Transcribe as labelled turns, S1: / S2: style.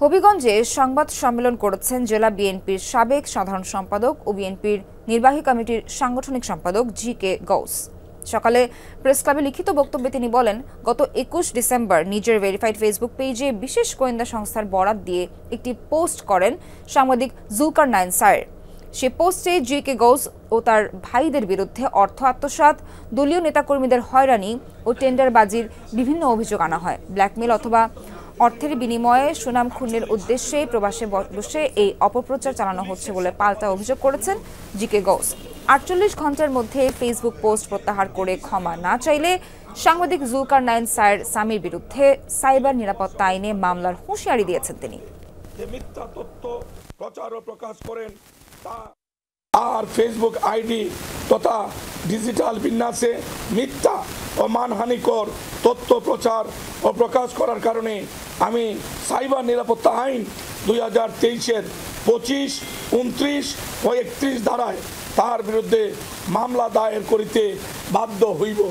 S1: হবিগঞ্জে সংবাদ সম্মেলন করেছেন জেলা বিএনপির সাবেক সাধারণ সম্পাদক ও বিএনপির নির্বাহী কমিটির সাংগঠনিক সম্পাদক জি.কে. গৌস। সকালে প্রেস ক্লাবে লিখিত বক্তব্যে তিনি বলেন, গত ২১ ডিসেম্বর নিজের ভেরিফাইড ফেসবুক পেজে বিশেষ গোয়েন্দা সংস্থার বরাত দিয়ে একটি পোস্ট করেন সাংবাদিক জুলকারনাইন স্যার। সে পোস্টে জি.কে. গৌস ও তার ভাইদের বিরুদ্ধে অর্থ আত্মসাৎ, দলীয় নেতাকর্মীদের হয়রানি ও টেন্ডারবাজির বিভিন্ন অভিযোগ আনা হয়। ব্ল্যাকমেল অথবা অর্থের বিনিময়ে সুনাম ক্ষুণ্ণের উদ্দেশ্যে প্রবাসে বসে এই অপপ্রচার চালানো হচ্ছে বলে পাল্টা অভিযোগ করেছেন জি.কে. গৌস। ৪৮ ঘন্টার মধ্যে ফেসবুক পোস্ট প্রত্যাহার করে ক্ষমা না চাইলে সাংবাদিক জুলকারনাইন স্যার সামির বিরুদ্ধে সাইবার নিরাপত্তা আইনে মামলার হুঁশিয়ারি দিয়েছেন তিনি।
S2: মিথ্যা তথ্য প্রচার ও প্রকাশ করেন আর ফেসবুক আইডি তথা ডিজিটাল বিন্যাসে মিথ্যা ও মানহানিকর তথ্য প্রচার ও প্রকাশ করার কারণে আমি সাইবার নিরাপত্তা আইন 2023-এর 25, 29 ও 31 ধারায় তার বিরুদ্ধে মামলা দায়ের করিতে বাধ্য হইব।